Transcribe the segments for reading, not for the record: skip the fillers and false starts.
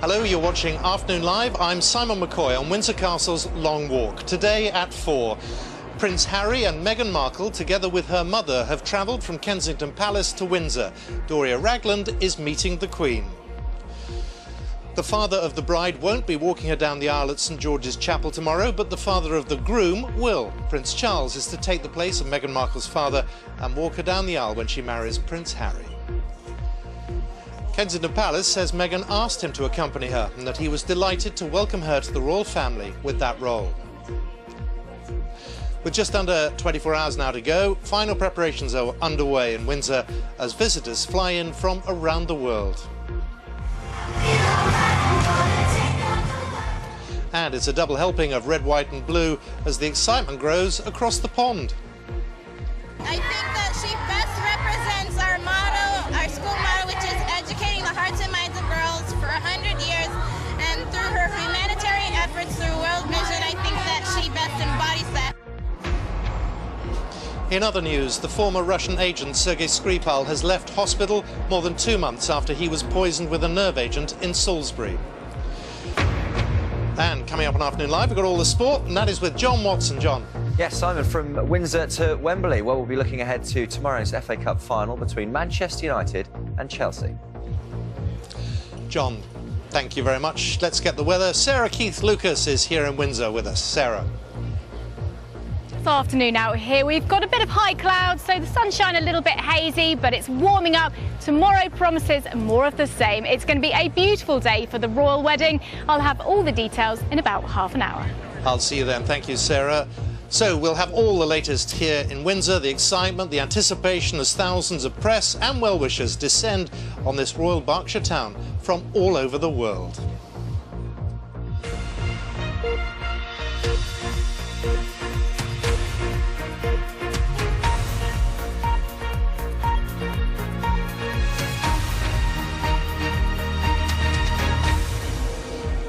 Hello, you're watching Afternoon Live. I'm Simon McCoy on Windsor Castle's Long Walk. Today at 4, Prince Harry and Meghan Markle, together with her mother, have travelled from Kensington Palace to Windsor. Doria Ragland is meeting the Queen. The father of the bride won't be walking her down the aisle at St George's Chapel tomorrow, but the father of the groom will. Prince Charles is to take the place of Meghan Markle's father and walk her down the aisle when she marries Prince Harry. Kensington Palace says Meghan asked him to accompany her and that he was delighted to welcome her to the royal family with that role. With just under 24 hours now to go, final preparations are underway in Windsor as visitors fly in from around the world. And it's a double helping of red, white and blue as the excitement grows across the pond. I think that she best represents our motto, our school motto, which is educating the hearts and minds of girls for 100 years. And through her humanitarian efforts through World Vision, I think that she best embodies that. In other news, the former Russian agent Sergei Skripal has left hospital more than 2 months after he was poisoned with a nerve agent in Salisbury. And coming up on Afternoon Live, we've got all the sport, and that is with John Watson. John. Yes, Simon, from Windsor to Wembley, where we'll be looking ahead to tomorrow's FA Cup final between Manchester United and Chelsea. John, thank you very much. Let's get the weather. Sarah Keith-Lucas is here in Windsor with us. Sarah. This afternoon out here, we've got a bit of high clouds, so the sunshine a little bit hazy, but it's warming up. Tomorrow promises more of the same. It's going to be a beautiful day for the royal wedding. I'll have all the details in about half an hour. I'll see you then. Thank you, Sarah. So we'll have all the latest here in Windsor, the excitement, the anticipation as thousands of press and well-wishers descend on this royal Berkshire town from all over the world.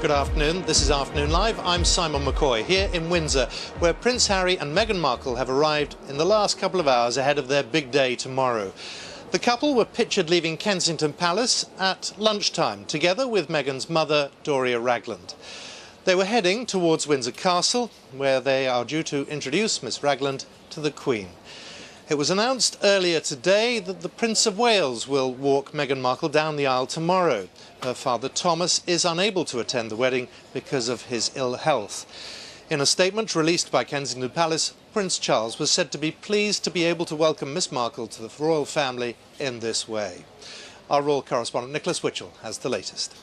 Good afternoon, this is Afternoon Live. I'm Simon McCoy here in Windsor, where Prince Harry and Meghan Markle have arrived in the last couple of hours ahead of their big day tomorrow. The couple were pictured leaving Kensington Palace at lunchtime, together with Meghan's mother, Doria Ragland. They were heading towards Windsor Castle, where they are due to introduce Miss Ragland to the Queen. It was announced earlier today that the Prince of Wales will walk Meghan Markle down the aisle tomorrow. Her father Thomas is unable to attend the wedding because of his ill health. In a statement released by Kensington Palace, Prince Charles was said to be pleased to be able to welcome Miss Markle to the royal family in this way. Our royal correspondent Nicholas Witchell has the latest.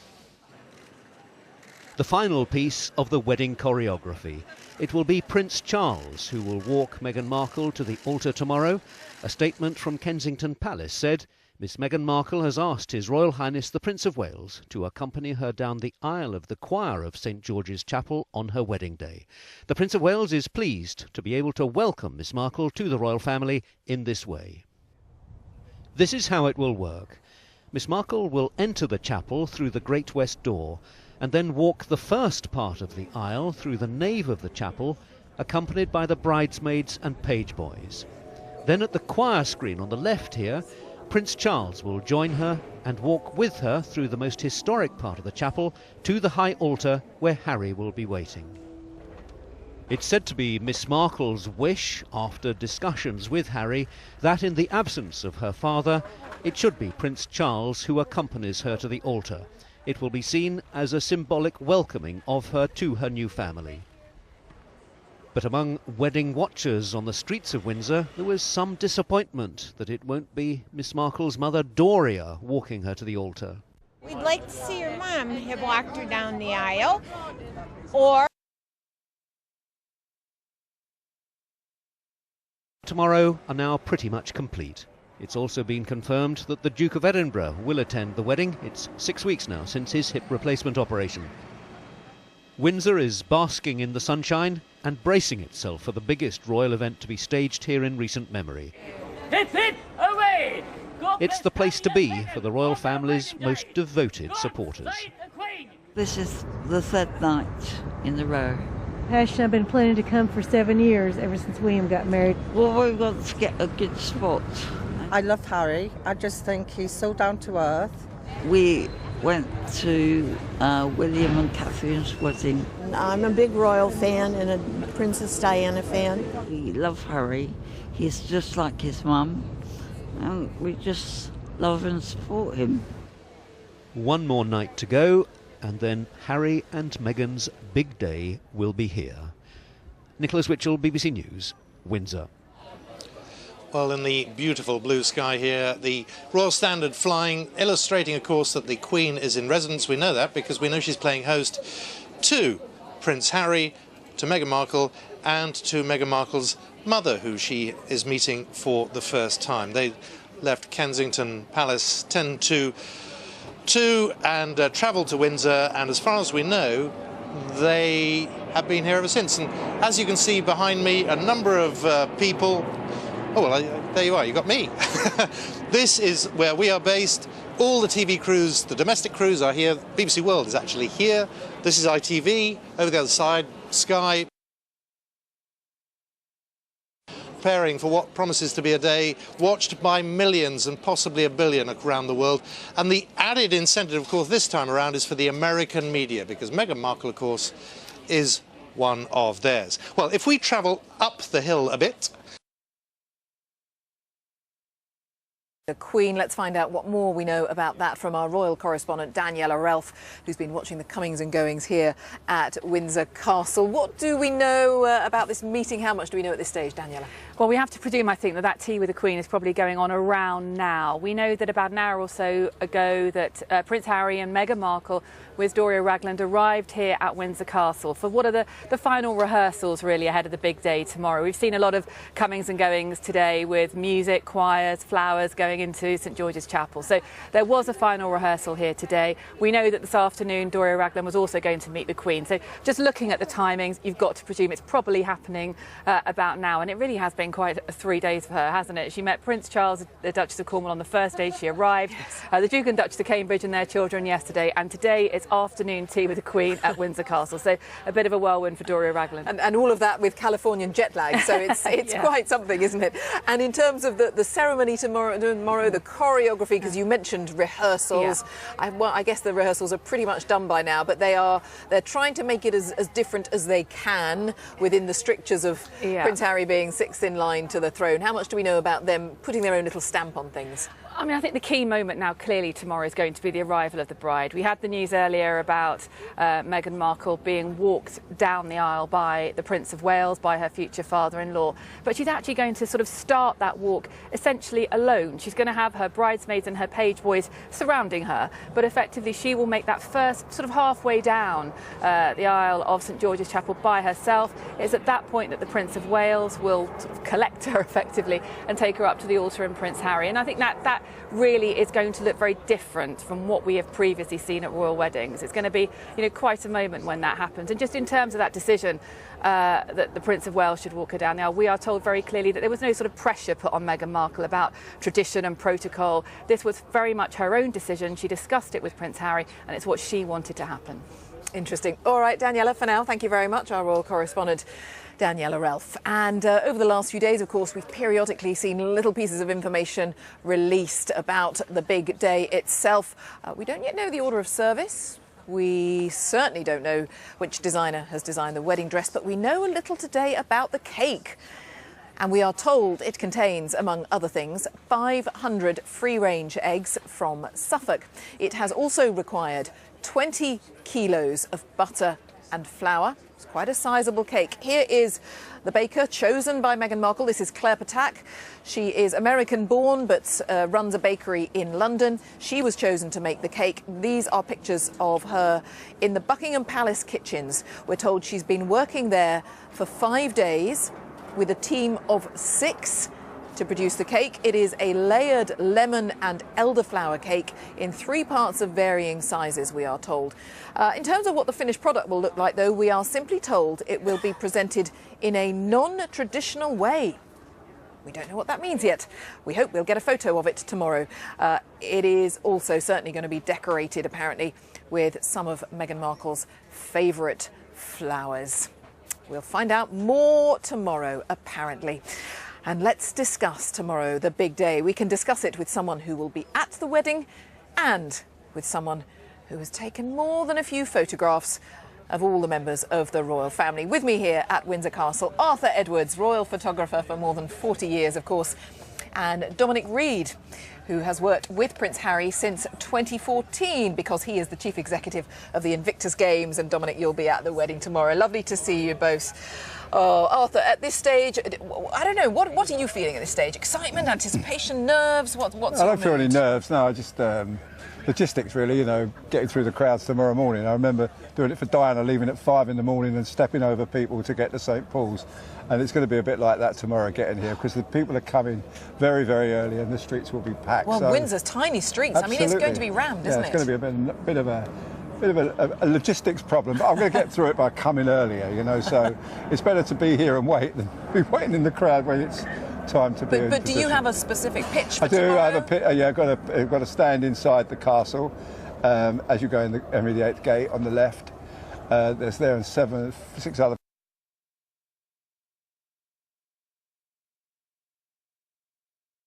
The final piece of the wedding choreography. It will be Prince Charles who will walk Meghan Markle to the altar tomorrow. A statement from Kensington Palace said Miss Meghan Markle has asked His Royal Highness the Prince of Wales to accompany her down the aisle of the choir of St George's Chapel on her wedding day. The Prince of Wales is pleased to be able to welcome Miss Markle to the royal family in this way. This is how it will work. Miss Markle will enter the chapel through the Great West Door and then walk the first part of the aisle through the nave of the chapel, accompanied by the bridesmaids and page boys. Then at the choir screen on the left here, Prince Charles will join her and walk with her through the most historic part of the chapel to the high altar where Harry will be waiting. It's said to be Miss Markle's wish, after discussions with Harry, that in the absence of her father, it should be Prince Charles who accompanies her to the altar. It will be seen as a symbolic welcoming of her to her new family. But among wedding watchers on the streets of Windsor, there was some disappointment that it won't be Miss Markle's mother, Doria, walking her to the altar. We'd like to see her mom have walked her down the aisle, or... Tomorrow are now pretty much complete. It's also been confirmed that the Duke of Edinburgh will attend the wedding. It's 6 weeks now since his hip replacement operation. Windsor is basking in the sunshine and bracing itself for the biggest royal event to be staged here in recent memory. Hip, hip, away! It's the place to be for the royal family's most devoted supporters. This is the third night in a row. I've been planning to come for 7 years, ever since William got married. Well, we've got to get a good spot. I love Harry. I just think he's so down to earth. We went to William and Catherine's wedding. I'm a big royal fan and a Princess Diana fan. We love Harry. He's just like his mum, and we just love and support him. One more night to go, and then Harry and Meghan's big day will be here. Nicholas Witchell, BBC News, Windsor. Well, in the beautiful blue sky here, the Royal Standard flying, illustrating, of course, that the Queen is in residence. We know that because we know she's playing host to Prince Harry, to Meghan Markle, and to Meghan Markle's mother, who she is meeting for the first time. They left Kensington Palace 10 to 2 and travelled to Windsor, and as far as we know, they have been here ever since. And as you can see behind me, a number of people. Oh, well, there you are, you got me. This is where we are based. All the TV crews, the domestic crews are here. BBC World is actually here. This is ITV. Over the other side, Sky. Preparing for what promises to be a day watched by millions and possibly a billion around the world. And the added incentive, of course, this time around is for the American media, because Meghan Markle, of course, is one of theirs. Well, if we travel up the hill a bit. The Queen. Let's find out what more we know about that from our royal correspondent Daniela Relf, who's been watching the comings and goings here at Windsor Castle. What do we know about this meeting? How much do we know at this stage, Daniela? Well, we have to presume, I think, that tea with the Queen is probably going on around now. We know that about an hour or so ago that Prince Harry and Meghan Markle with Doria Ragland arrived here at Windsor Castle for what are the final rehearsals really ahead of the big day tomorrow. We've seen a lot of comings and goings today with music, choirs, flowers going into St George's Chapel. So there was a final rehearsal here today. We know that this afternoon Doria Ragland was also going to meet the Queen. So just looking at the timings, you've got to presume it's probably happening about now. And it really has been quite 3 days for her, hasn't it? She met Prince Charles, the Duchess of Cornwall, on the first day she arrived. The Duke and Duchess of Cambridge and their children yesterday. And today it's afternoon tea with the Queen at Windsor Castle. So a bit of a whirlwind for Doria Ragland. And all of that with Californian jet lag. So it's Yeah. quite something, isn't it? And in terms of the ceremony tomorrow, the choreography, because you mentioned rehearsals. Yeah. I guess the rehearsals are pretty much done by now, but they're trying to make it as different as they can within the strictures of Prince Harry being sixth in line to the throne. How much do we know about them putting their own little stamp on things? I mean, I think the key moment now clearly tomorrow is going to be the arrival of the bride. We had the news earlier about Meghan Markle being walked down the aisle by the Prince of Wales, by her future father-in-law. But she's actually going to sort of start that walk essentially alone. She's going to have her bridesmaids and her page boys surrounding her. But effectively, she will make that first sort of halfway down the aisle of St George's Chapel by herself. It's at that point that the Prince of Wales will sort of collect her effectively and take her up to the altar in Prince Harry. And I think that really is going to look very different from what we have previously seen at royal weddings. It's going to be, quite a moment when that happens. And just in terms of that decision that the Prince of Wales should walk her down the aisle, we are told very clearly that there was no sort of pressure put on Meghan Markle about tradition and protocol. This was very much her own decision. She discussed it with Prince Harry, and it's what she wanted to happen. Interesting. All right, Daniela, for now, thank you very much, our royal correspondent Daniela Relf. And over the last few days, of course, we've periodically seen little pieces of information released about the big day itself. We don't yet know the order of service. We certainly don't know which designer has designed the wedding dress, but we know a little today about the cake. And we are told it contains, among other things, 500 free-range eggs from Suffolk. It has also required 20 kilos of butter and flour. It's quite a sizable cake. Here is the baker chosen by Meghan Markle. This is Claire Patak. She is American-born but runs a bakery in London. She was chosen to make the cake. These are pictures of her in the Buckingham Palace kitchens. We're told she's been working there for 5 days with a team of 6 to produce the cake. It is a layered lemon and elderflower cake in 3 parts of varying sizes, we are told. In terms of what the finished product will look like, though, we are simply told it will be presented in a non-traditional way. We don't know what that means yet. We hope we'll get a photo of it tomorrow. It is also certainly going to be decorated, apparently, with some of Meghan Markle's favourite flowers. We'll find out more tomorrow, apparently. And let's discuss tomorrow, the big day. We can discuss it with someone who will be at the wedding and with someone who has taken more than a few photographs of all the members of the royal family. With me here at Windsor Castle, Arthur Edwards, royal photographer for more than 40 years, of course, and Dominic Reed, who has worked with Prince Harry since 2014 because he is the chief executive of the Invictus Games. And Dominic, you'll be at the wedding tomorrow. Lovely to see you both. Oh, Arthur, at this stage, I don't know, what are you feeling at this stage? Excitement, anticipation, nerves? What's I don't feel any nerves, no, I just logistics really, you know, getting through the crowds tomorrow morning. I remember doing it for Diana, leaving at 5 in the morning and stepping over people to get to St Paul's. And it's going to be a bit like that tomorrow getting here because the people are coming very, very early and the streets will be packed. Well, so, Windsor's tiny streets. Absolutely. I mean, it's going to be rammed, isn't it? It's going to be a bit of a logistics problem, but I'm going to get through it by coming earlier, you know, so it's better to be here and wait than be waiting in the crowd when it's time to be in But do you have a specific pitch for tomorrow? I do have a pitch, yeah, I've got to stand inside the castle as you go in the Henry VIII gate on the left. There's 6 other